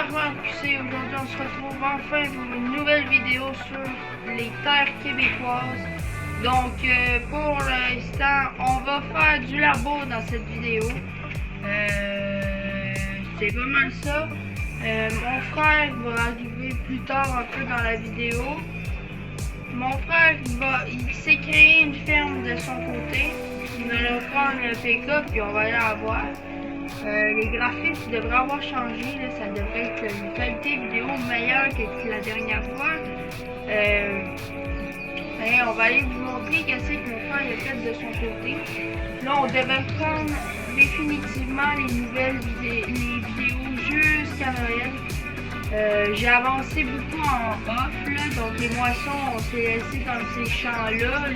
Frère QC, aujourd'hui on se retrouve enfin pour une nouvelle vidéo sur les terres québécoises. Donc pour l'instant on va faire du labo dans cette vidéo. C'est pas mal ça. Mon frère va arriver plus tard un peu dans la vidéo. Mon frère il s'est créé une ferme de son côté. Il va leur prendre le pick-up puis on va aller la voir. Les graphismes devraient avoir changé, là, ça devrait être une qualité vidéo meilleure que la dernière fois. On va aller vous montrer qu'est-ce que mon frère a fait de son côté. Là, on devrait prendre définitivement les vidéos jusqu'à Noël. J'ai avancé beaucoup en off, là, donc les moissons, on s'est laissé dans ces champs-là.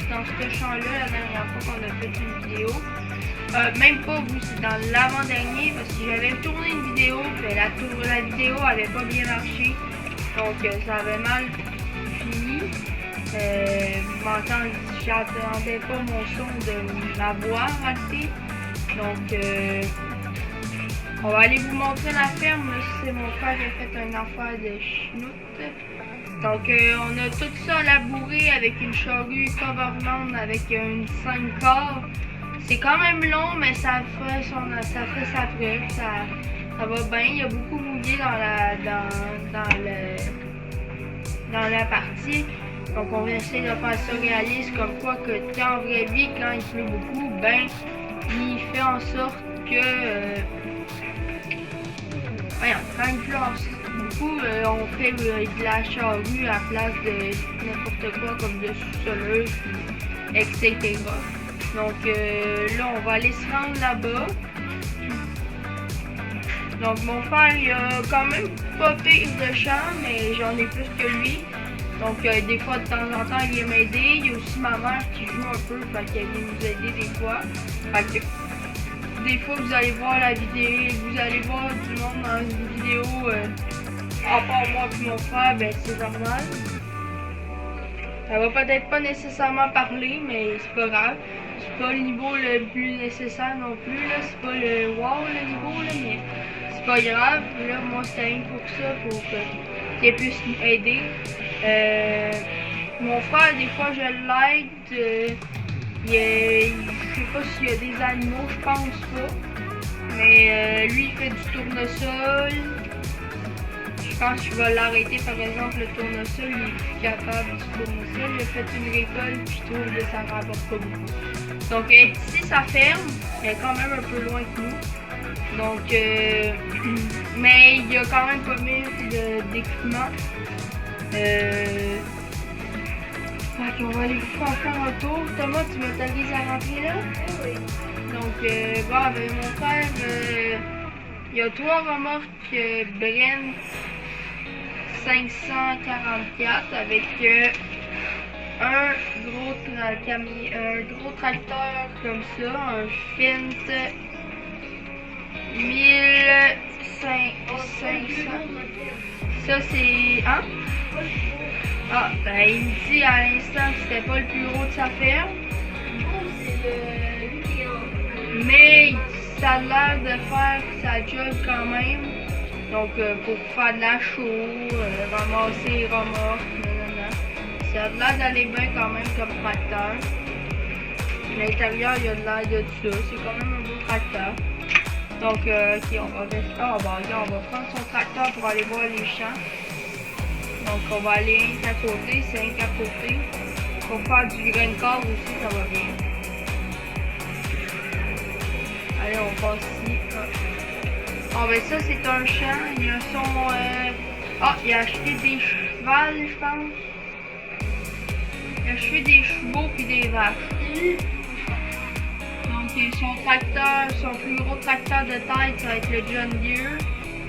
Dans ce champ-là, la dernière fois qu'on a fait une vidéo. Même pas vous, c'est dans l'avant-dernier parce que j'avais tourné une vidéo, mais la vidéo avait pas bien marché, donc ça avait mal fini. Vous m'entendez, j'attendais pas mon son de ma voix raté. Donc on va aller vous montrer la ferme. Là, c'est mon frère qui a fait un affaire de chenoute. Donc on a tout ça labouré avec une charrue coverland avec une 5 quarts. C'est quand même long, mais ça fait sa preuve. Ça va bien. Il y a beaucoup mouillé dans la partie. Donc on va essayer de faire ça réaliste, comme quoi que en vraie vie, quand il pleut beaucoup, ben il fait en sorte que quand il pleut beaucoup, on fait de la charrue à la place de n'importe quoi comme de sous-soleuse, etc. Donc là, on va aller se rendre là-bas. Donc mon frère, il a quand même pas pire de champ, mais j'en ai plus que lui. Donc des fois, de temps en temps, il vient m'aider. Il y a aussi ma mère qui joue un peu, fait qu'elle vient nous aider des fois. Fait que des fois, vous allez voir la vidéo, vous allez voir du monde dans une vidéo, à part moi et mon frère, ben c'est normal. Ça va peut-être pas nécessairement parler, mais c'est pas grave. C'est pas le niveau le plus nécessaire non plus, là. C'est pas le wow le niveau, là, mais c'est pas grave. Là, moi, c'était rien pour ça, pour qu'elle puisse nous aider. Mon frère, des fois, je l'aide. Je sais pas s'il y a des animaux, je pense pas. Mais lui, il fait du tournesol. Je pense que je vais l'arrêter, par exemple, le tournesol, il est plus capable du tournesol. Il a fait une récolte, puis je trouve que ça ne rapporte pas beaucoup. Donc, ici, sa ferme, elle est quand même un peu loin que nous. Donc, mais il y a quand même pas mal d'équipements. On va aller faire un tour. Thomas, tu m'autorises à rentrer là? Oui. Donc, bon, mon frère, il y a 3 remorques Brent 544 avec un gros tracteur comme ça, un Fint 1500. Ça c'est... Hein? Ah, ben il me dit à l'instant que c'était pas le plus gros de sa ferme. Mais ça a l'air de faire sa job quand même. Donc pour faire de la chaux, ramasser les remorques, ça a l'air d'aller bien quand même comme tracteur. À l'intérieur, il y a de l'air de tout ça. C'est quand même un beau tracteur. Donc ok, on va rester. On va prendre son tracteur pour aller voir les champs. Donc on va aller un à côté, c'est un à côté. Pour faire du grain de corps aussi, ça va bien. Allez, on passe ici. Ah ben ça c'est un champ, il a son... il a acheté des chevals, je pense. Il a acheté des chevaux puis des vaches. Donc son tracteur, son plus gros tracteur de tête, ça va être le John Deere.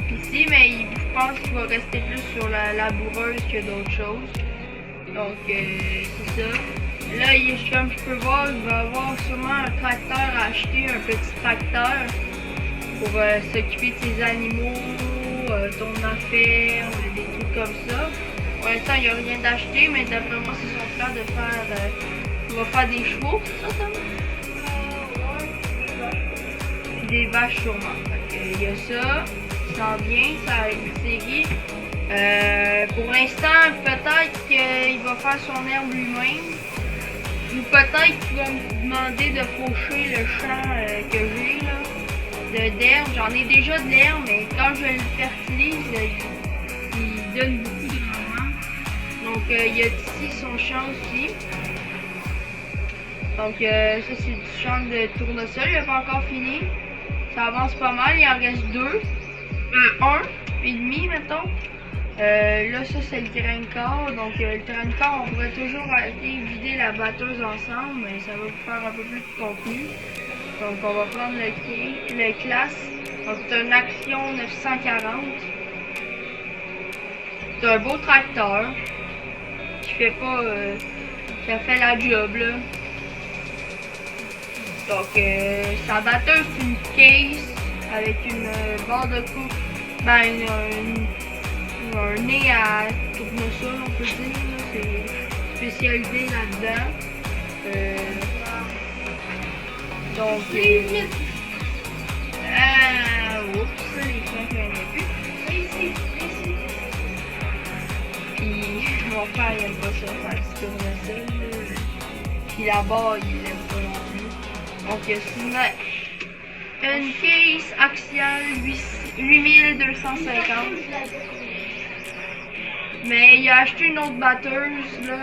Ici, mais je pense qu'il va rester plus sur la laboureuse que d'autres choses. Donc c'est ça. Là, comme je peux voir, il va avoir sûrement un tracteur à acheter, un petit tracteur pour s'occuper de ses animaux, tourner la ferme, des trucs comme ça. Pour l'instant, il n'y a rien d'acheté, mais d'après moi, c'est son plan de faire... il va faire des chevaux, c'est ça, Thomas? Puis des vaches sûrement. Il y a ça. s'en vient, ça va être une série. Pour l'instant, peut-être qu'il va faire son herbe lui-même. Ou peut-être qu'il va me demander de faucher le champ que j'ai là, d'herbe. J'en ai déjà de l'herbe, mais quand je le fertilise, il donne beaucoup de rendement. Donc il y a ici son champ aussi. Donc ça c'est du champ de tournesol, il n'est pas encore fini. Ça avance pas mal, il en reste deux. Un et demi mettons. Là ça c'est le terrain de corps. Donc le terrain de corps on pourrait toujours aller vider la batteuse ensemble, mais ça va vous faire un peu plus de contenu. Donc on va prendre le classe. Donc c'est un Action 940. C'est un beau tracteur qui fait pas qui a fait la job là. Donc sa batteuse c'est une case avec une barre de coupe, ben un nez à tournesol on peut dire, c'est spécialisé là-dedans. Donc oups, les freins qu'il n'y en a plus. Puis mon frère il aime pas ça faire du tournesol. Puis là-bas il aime pas non plus. Donc c'est une case axiale 8250. Mais il a acheté une autre batteuse là,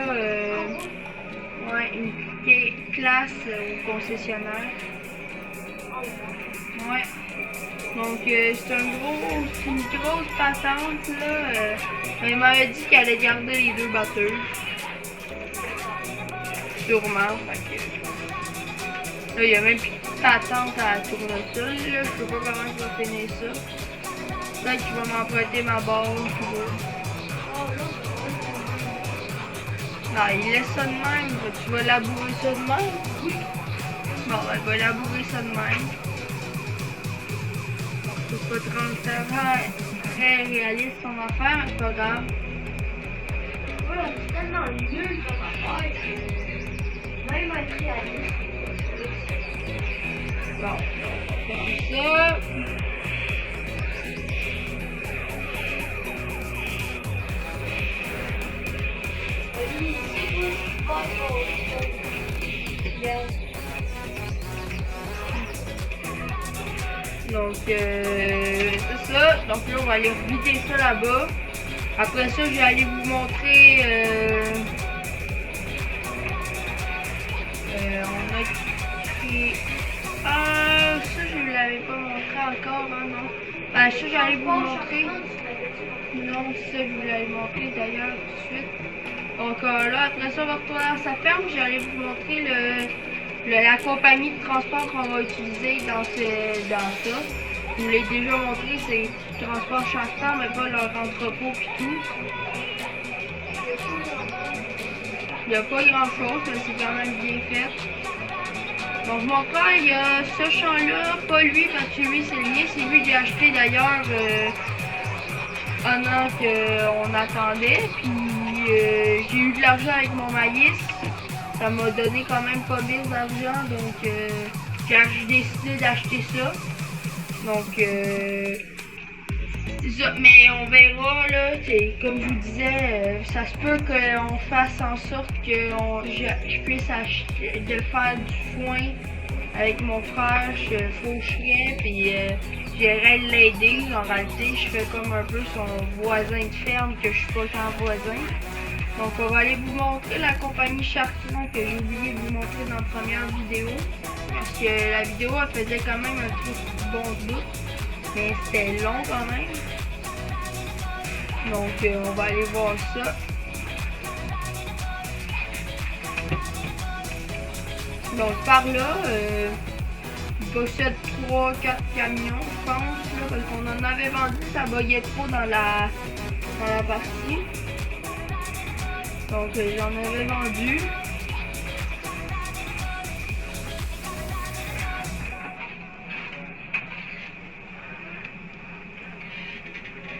ouais, une classe au concessionnaire. Ouais. Donc c'est une grosse patente là. Mais il m'avait dit qu'elle allait garder les deux batteuses. Sûrement. Fait que, là il y a même plus de patente à tournesol là. Je sais pas comment je vais finir ça. Peut-être qu'il va m'emprunter ma barre. Ah, il laisse ça de même. Tu vas labourer ça de même? Oui. Bon, ben, il va labourer ça de même. C'est pas très réaliste son affaire, mais c'est pas grave. Ouais, c'est tellement nul son affaire. Même être réaliste. Bon, comme ça. Donc c'est ça. Donc là on va aller vider ça là-bas. Après ça je vais aller vous montrer on a créé. Ah ça je ne l'avais pas montré encore hein, non. Ben ça j'allais vous montrer. Non ça je vous l'avais montré d'ailleurs tout de suite. Donc là, après ça, on va retourner à sa ferme. J'allais vous montrer la compagnie de transport qu'on va utiliser dans ça. Je vous l'ai déjà montré, c'est Transport Charter, mais pas leur entrepôt et tout. Il n'y a pas grand chose, mais c'est quand même bien fait. Donc mon frère, il y a ce champ-là, pas lui, parce que lui c'est le mien, c'est lui que j'ai acheté d'ailleurs pendant qu'on attendait. Puis j'ai eu de l'argent avec mon maïs, ça m'a donné quand même pas bien d'argent, donc j'ai décidé d'acheter ça. Donc c'est ça, mais on verra là, comme je vous disais, ça se peut qu'on fasse en sorte que je puisse acheter, de faire du foin avec mon frère, je faucherais, puis j'irais l'aider. En réalité, je fais comme un peu son voisin de ferme, que je suis pas tant voisin. Donc on va aller vous montrer la compagnie Chartrand que j'ai oublié de vous montrer dans la première vidéo. Parce que la vidéo elle faisait quand même un très bon bout. Mais c'était long quand même. Donc on va aller voir ça. Donc par là, il possède 3-4 camions je pense. Là, parce qu'on en avait vendu, ça buguait trop dans la partie. Donc j'en avais vendu.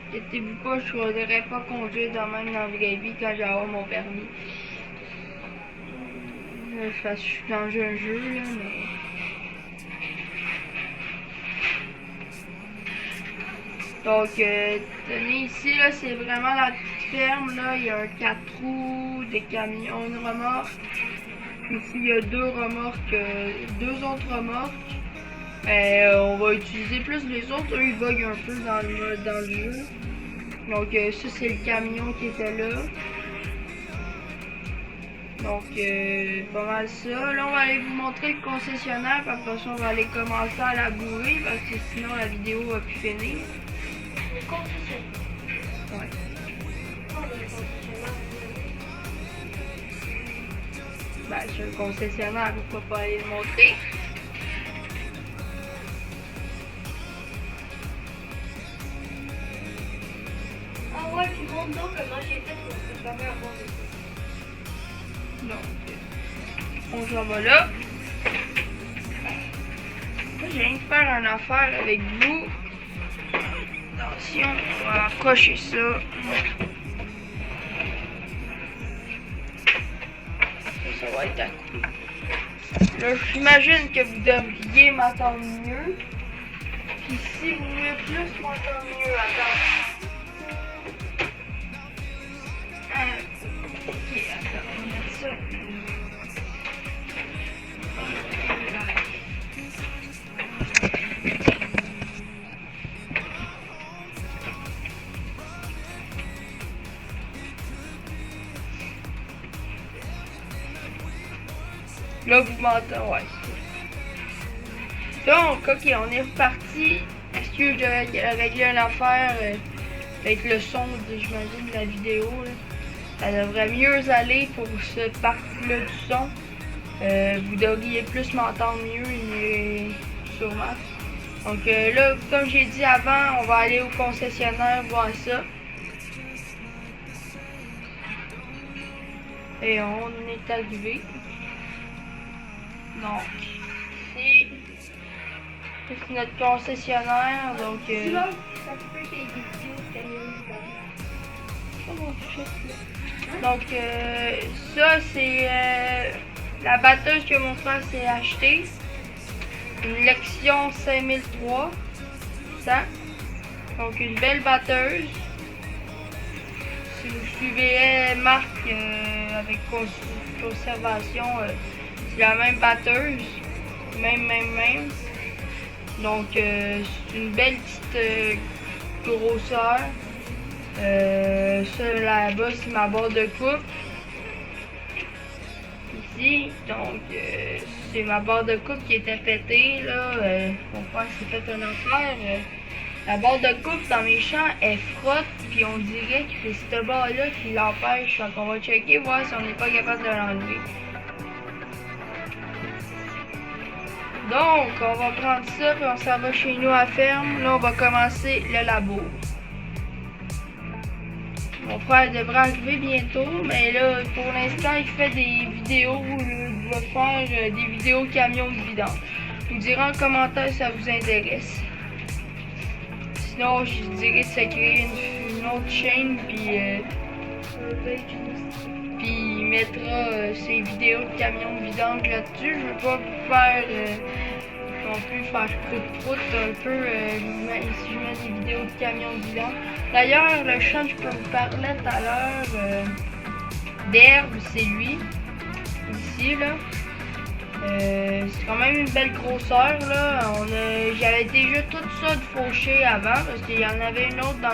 Inquiétez-vous pas, je ne voudrais pas conduire de même dans la vraie vie quand j'ai avoir mon permis. Je suis dans un jeu là, mais. Donc, tenez ici, là, c'est vraiment la petite ferme, là. Il y a un 4 roues, des camions, une remorque. Ici, il y a 2 remorques, 2 autres remorques. Mais on va utiliser plus les autres. Eux, ils voguent un peu dans le jeu. Donc, ça, c'est le camion qui était là. Donc, pas mal ça. Là, on va aller vous montrer le concessionnaire. Puis après ça, on va aller commencer à labourer. Parce que sinon, la vidéo va plus finir. Le concessionnaire. Ouais. Oh, le concessionnaire. Ben, sur le concessionnaire, pourquoi pas aller le montrer? Ah ouais, puis montre donc comment j'ai fait pour préparer un bon défi. Donc, on s'en va là. Là, je viens de faire une affaire avec vous. Attention, on va accrocher ça. Ça va être à coup. Là, j'imagine que vous devriez m'entendre mieux. Puis si vous voulez plus m'entendre mieux, attends. Ok, attends, on va mettre ça. Là, vous m'entendez, ouais. Donc, ok, on est reparti. Excuse, j'ai réglé une affaire avec le son, j'imagine, de la vidéo. Là. Ça devrait mieux aller pour cette partie-là du son. Vous devriez plus m'entendre mieux, sûrement. Donc là, comme j'ai dit avant, on va aller au concessionnaire voir ça. Et on est arrivé. Donc, ici, c'est notre concessionnaire. Donc, Sinon, ça peut tes vidéos de camion. donc ça, c'est la batteuse que mon frère s'est acheté. Une Lexion 5003. Ça. Donc, une belle batteuse. Si vous suivez Marc avec conservation, c'est la même batteuse. Même. Donc, c'est une belle petite grosseur. Ça là-bas, c'est ma barre de coupe. Ici, donc, c'est ma barre de coupe qui était pétée. Là, mon frère s'est fait une affaire. La barre de coupe dans mes champs, elle frotte, puis on dirait que c'est cette barre-là qui l'empêche. Donc, on va checker, voir si on n'est pas capable de l'enlever. Donc, on va prendre ça, puis on s'en va chez nous à la ferme. Là, on va commencer le labour. Mon frère devrait arriver bientôt, mais là, pour l'instant, il fait des vidéos. Il va faire des vidéos camions de vidange. Vous direz en commentaire si ça vous intéresse. Sinon, je dirais de se créer une autre chaîne, puis il mettra ses vidéos de camions de vidange là-dessus. Je veux pas vous faire non plus faire prout un peu si je mets des vidéos de camions de vidange. D'ailleurs, le champ que je peux vous parler tout à l'heure d'herbe, c'est lui. Ici, là. C'est quand même une belle grosseur, là. J'avais déjà tout ça de fauché avant, parce qu'il y en avait une autre dans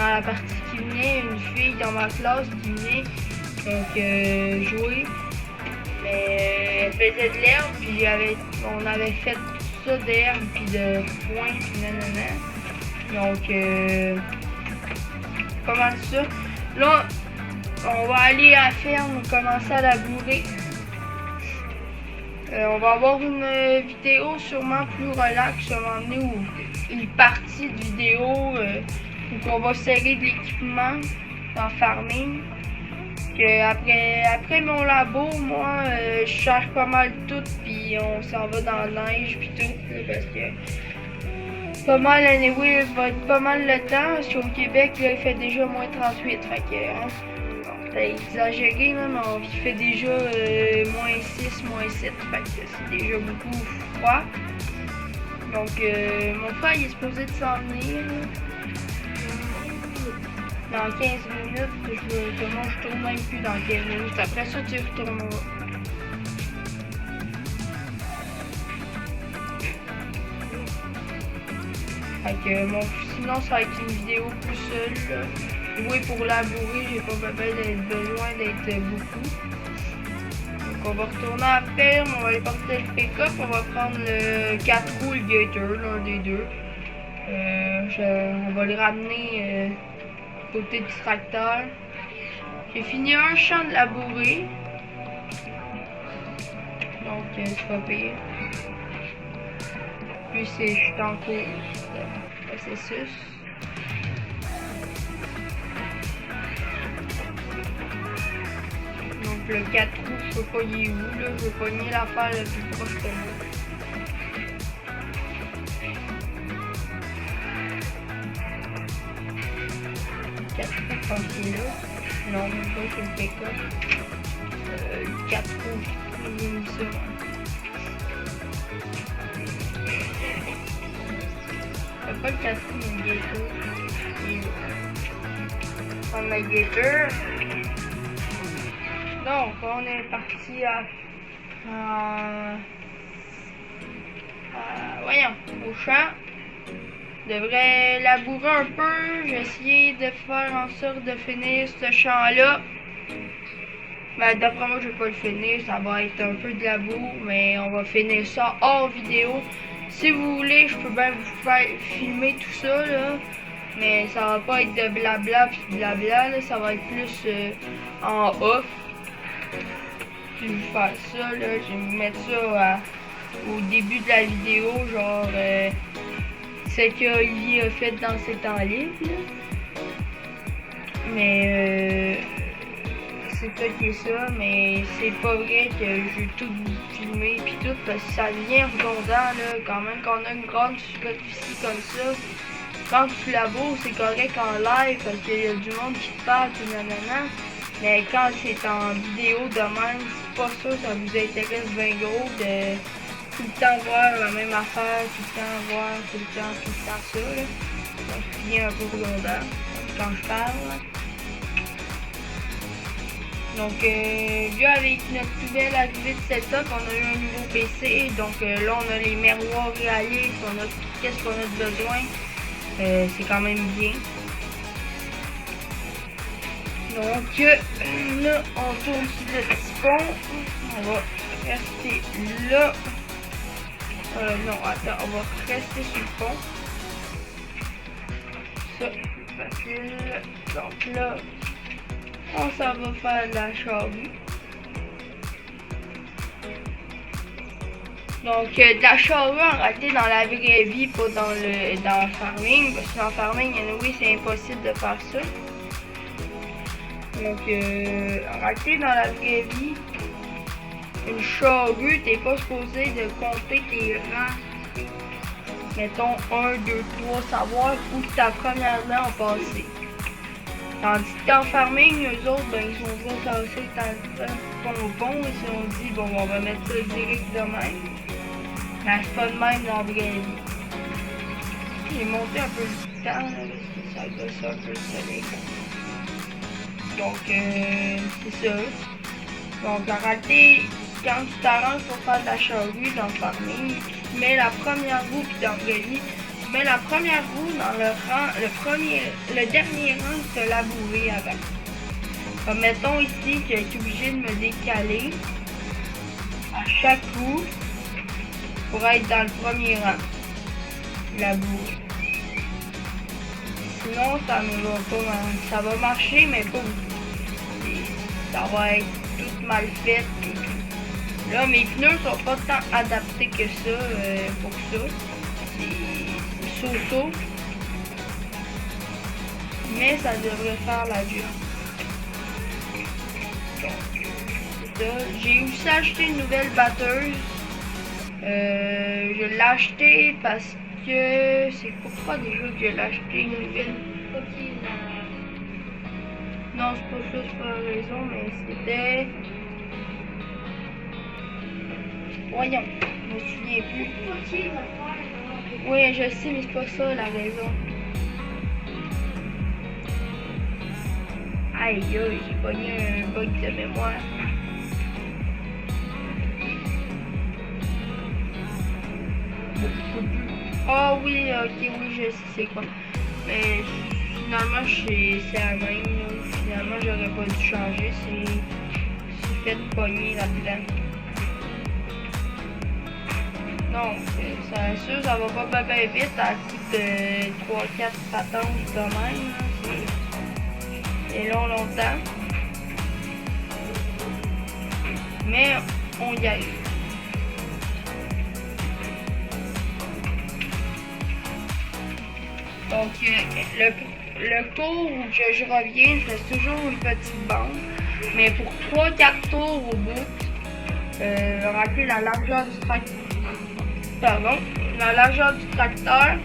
la partie qui venait, une fille dans ma classe qui venait donc jouer. Mais elle faisait de l'herbe, puis on avait fait tout ça d'herbe, puis de foin, puis nanana. Donc, comment ça? Là, on va aller à la ferme, commencer à labourer. On va avoir une vidéo sûrement plus relax, à un moment donné, ou une partie de vidéo où on va serrer de l'équipement en farming. Après mon labo, moi, je cherche pas mal tout, puis on s'en va dans la neige, puis tout, là, parce que pas mal, anyway, il va être pas mal le temps, parce qu'au Québec, là, il fait déjà moins 38, fait que, hein, c'est exagéré, là, mais il fait déjà moins 6, moins 7, fait que c'est déjà beaucoup froid. Donc, mon frère, il est supposé de s'en venir, là. dans 15 minutes, je tourne même plus dans 15 minutes. Après ça, tu retourneras. Fait que sinon, ça va être une vidéo plus seule. Oui, pour labourer, j'ai pas besoin d'être beaucoup. Donc, on va retourner à la ferme, on va aller porter le pick-up, on va prendre le 4 roues, le Gator, l'un des deux. On va le ramener côté du tracteur. J'ai fini un champ de labourer. Donc, c'est pas pire. Puis, je suis en cours de processus. Donc, le 4 roues, je sais pas il est où, là. Je vais pogner l'affaire le plus proche de moi. Je pense qu'il est là. Non, même pas, c'est le pick-up. 4 roues, j'ai mis ça. C'est pas le 4 roues, mais le Gator. On a le Gator. Donc, on est parti voyons, au champ. Je devrais labourer un peu. J'ai essayé de faire en sorte de finir ce champ-là. Mais d'après moi, je vais pas le finir. Ça va être un peu de labour, mais on va finir ça hors vidéo. Si vous voulez, je peux bien vous faire filmer tout ça, là. Mais ça va pas être de blabla puis blabla, là. Ça va être plus en off. Je vais vous faire ça, là. Je vais vous mettre ça au début de la vidéo, genre... ce qu'Olivier a fait dans ses temps libres. Mais c'est ça qui est ça, mais c'est pas vrai que je vais tout filmer puis tout parce que ça devient redondant là, quand même qu'on a une grande superficie comme ça. Quand tu laboures, c'est correct en live parce qu'il y a du monde qui te parle, tout nanana. Mais quand c'est en vidéo de même, c'est pas ça, ça vous intéresse bien gros de tout le temps voir la même affaire, tout le temps voir, tout le temps ça, là. Donc, je viens un peu redondant quand je parle. Donc, là, avec notre nouvelle arrivée de setup, on a eu un nouveau PC. Donc, là, on a les miroirs réalistes, on a qu'est-ce qu'on a besoin. C'est quand même bien. Donc, là, on tourne sur le petit pont. On va rester là. Non, attends, on va rester sur le pont. Ça, facile. Donc là, on s'en va faire de la charrue. Donc, de la charrue en réalité dans la vraie vie, pas dans le farming. Parce qu'en farming, oui, c'est impossible de faire ça. Donc, en réalité, dans la vraie vie, une charrue, t'es pas supposé de compter tes rangs. Mettons 1, 2, 3, savoir où ta première main a passé. Tandis qu'en farming, eux autres, ben, ils sont déjà tassés tant au pont. Ils se sont dit, bon, on va mettre ça direct de même. Mais c'est pas de même dans la vraie vie. J'ai monté un peu le temps, là, parce que ça gosse un peu le soleil. Donc, c'est ça. Donc, en réalité, quand tu t'arranges pour faire de la charrue dans le farming, tu mets la première roue, puis dans le vie, tu mets la première roue dans le rang, le dernier rang que tu as labouré avant. Comme mettons ici que je suis obligé de me décaler à chaque roue pour être dans le premier rang labouré. Sinon, ça ne va pas, ça va marcher, mais pas beaucoup. Ça va être tout mal fait. Là, mes pneus sont pas tant adaptés que ça pour ça. C'est so-so. Mais ça devrait faire la job. Donc, c'est ça. J'ai aussi acheté une nouvelle batteuse. Je l'ai acheté parce que... C'est pourquoi déjà que je l'ai acheté une nouvelle? Non, c'est pas ça, c'est pas la raison, mais c'était... Voyons, je me souviens plus. Oui, je sais, mais c'est pas ça la raison. Aïe, aïe, j'ai pogné un bug de mémoire. Ah oui, ok, oui, je sais c'est quoi. Mais finalement, c'est la même. Là. Finalement, j'aurais pas dû changer. C'est fait pogner là-dedans. Non, ça va pas bien vite à coup de 3-4 patentes de même. C'est longtemps. Mais on y arrive. Donc, le tour où je reviens, je fais toujours une petite bande. Mais pour 3-4 tours au bout, remplir la largeur du tracteur. Pardon, la largeur du tracteur.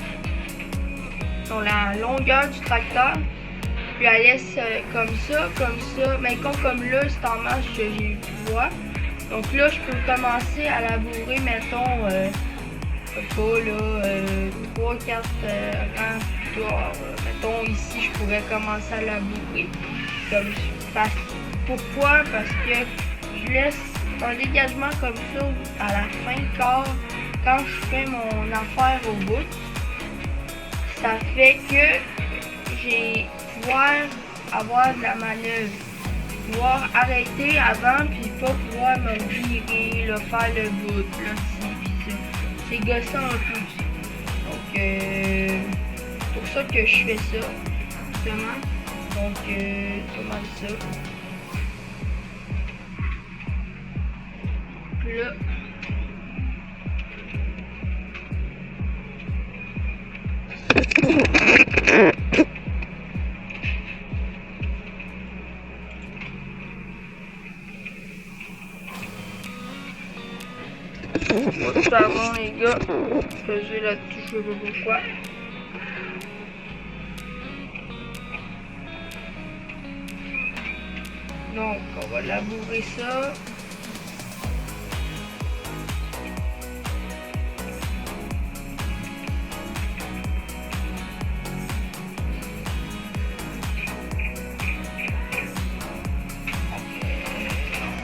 Sur la longueur du tracteur. Puis elle laisse comme ça. Mais comme là, c'est en marche que j'ai pu voir. Donc là, je peux commencer à labourer, mettons, pas là, 3-4 rangs plus tard. Mettons ici, je pourrais commencer à labourer. Pourquoi? Parce que je laisse un dégagement comme ça à la fin, car quand je fais mon affaire au bout, ça fait que j'ai pouvoir avoir de la manœuvre. Pouvoir arrêter avant puis pas pouvoir me virer, là, faire le bout, là, pis ça. C'est gossant un peu. Donc c'est pour ça que je fais ça, justement. Donc pas mal ça. Puis là. Pardon les gars, je faisais là-dessus, je sais pas pourquoi. Donc on va labourer ça.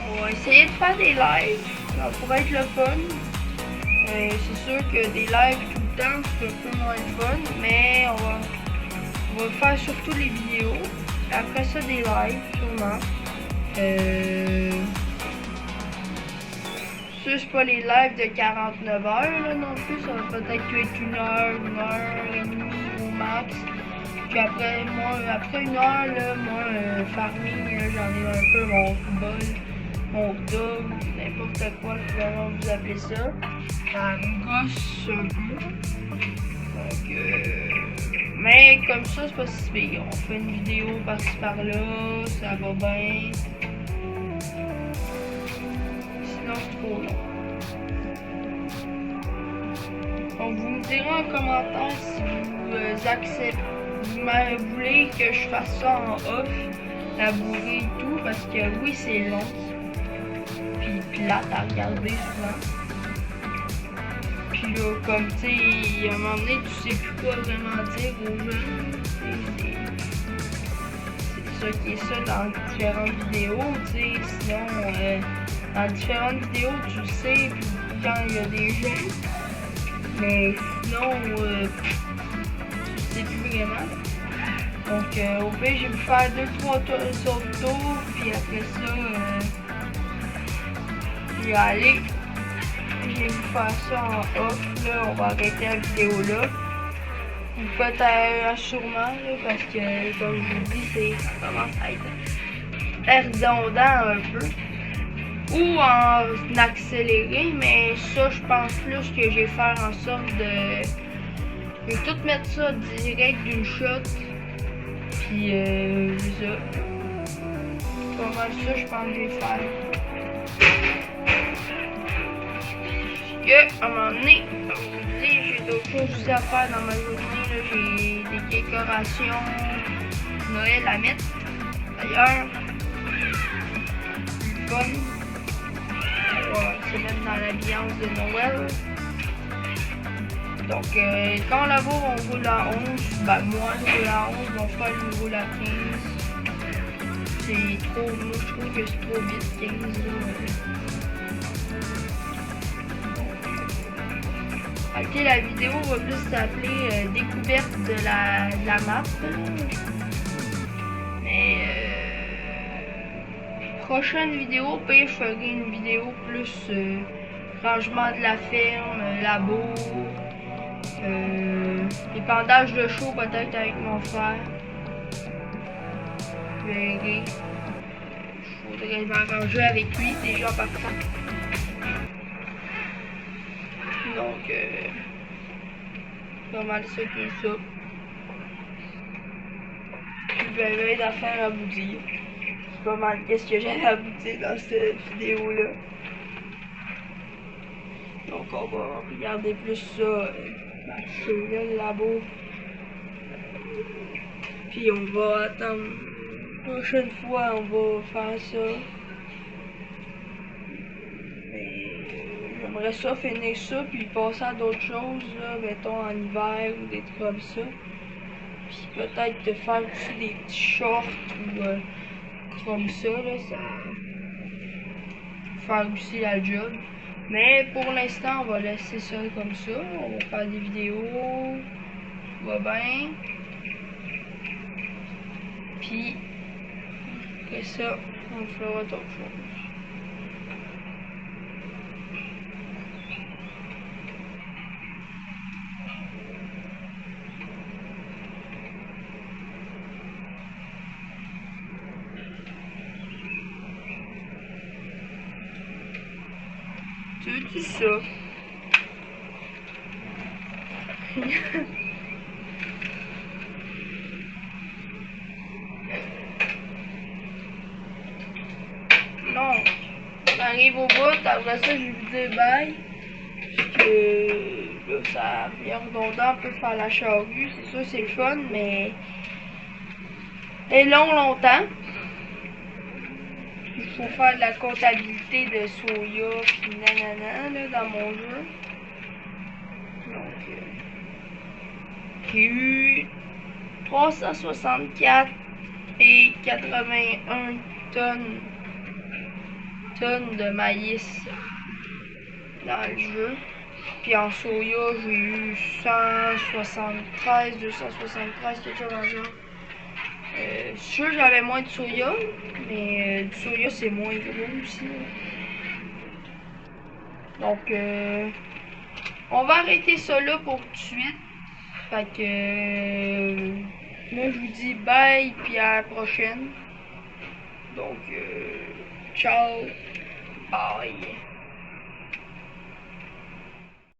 On va essayer de faire des lives, ça pourrait être le fun. C'est sûr que des lives tout le temps, c'est un peu moins le fun, mais on va faire surtout les vidéos. Après ça, des lives, sûrement. Ça, c'est pas les lives de 49 heures là, non plus, ça va peut-être être 1 heure, 1 heure et demie au max. Puis après, après 1 heure, là, moi, farming, j'en ai un peu mon football, mon dog, n'importe quoi, comment vous appelez ça. Ça me gosse un peu. Donc, mais comme ça, c'est pas si pire. On fait une vidéo par-ci par-là, ça va bien. Sinon, c'est trop long. Donc, vous me direz en commentaire si vous acceptez, vous voulez que je fasse ça en off, labourer et tout, parce que oui, c'est long. Puis plate à regarder souvent. Puis là, comme tu sais, à un moment donné, tu sais plus quoi vraiment dire aux gens. C'est ça qui est ça dans différentes vidéos, tu sais. Sinon, dans différentes vidéos, tu le sais, puis quand il y a des gens. Mais sinon, tu sais plus vraiment. Donc, au pire, je vais me faire 2-3 tours, puis après ça, je vais aller. Je vais vous faire ça en off, là, on va arrêter la vidéo là. Vous faites sûrement, là, parce que, comme je vous dis, ça commence à être redondant un peu. Ou en accéléré, mais ça, je pense plus que je vais faire en sorte de... Je vais tout mettre ça direct d'une shot. Puis, ça. Pas mal ça, je pense que je vais faire. Que, à un moment donné, comme je vous dis, j'ai d'autres choses aussi à faire dans ma journée. J'ai des décorations Noël à mettre. D'ailleurs, le fun. On va se mettre dans l'ambiance de Noël. Donc, quand on laboure, on roule à 11. Ben, moi, je roule à 11. Mon frère, il roule à 15. c'est trop. Moi, je trouve que c'est trop vite, 15 là. Ok, la vidéo va plus s'appeler découverte de la map. Mais prochaine vidéo, puis je ferai une vidéo plus rangement de la ferme, labo, épandage de chaux peut-être avec mon frère. Je verrai. Faudrait m'arranger avec lui déjà partant. Donc pas mal ça qui est ça. Puis ben d'affaires à vous dire. C'est pas mal qu'est-ce que j'allais à vous dire dans cette vidéo là. Donc on va regarder plus ça, marcher là, le labo. Puis on va attendre. La prochaine fois on va faire ça. Mais j'aimerais ça finir ça puis passer à d'autres choses là, mettons en hiver ou des trucs comme ça. Puis peut-être te faire aussi des petits shorts ou comme ça là, ça faire aussi la job. Mais pour l'instant, on va laisser ça comme ça. On va faire des vidéos. Va bien. Puis, après ça, on fera d'autres choses. Tu veux-tu ça? Non. On arrive au bout, après ça, je vais vous dire bye. Parce que là, ça devient redondant, on peut faire la charrue. C'est sûr, c'est le fun, mais c'est longtemps. Il faut faire de la comptabilité de soya, puis nanana, là, dans mon jeu. Donc, j'ai eu 364 et 81 tonnes de maïs dans le jeu. Puis en soya, j'ai eu 173, 273, quelque chose dans le genre. Je suis sûr que j'avais moins de soya, mais du soya c'est moins gros aussi. Donc, on va arrêter ça là pour tout de suite. Fait que là, je vous dis bye, puis à la prochaine. Donc, ciao, bye.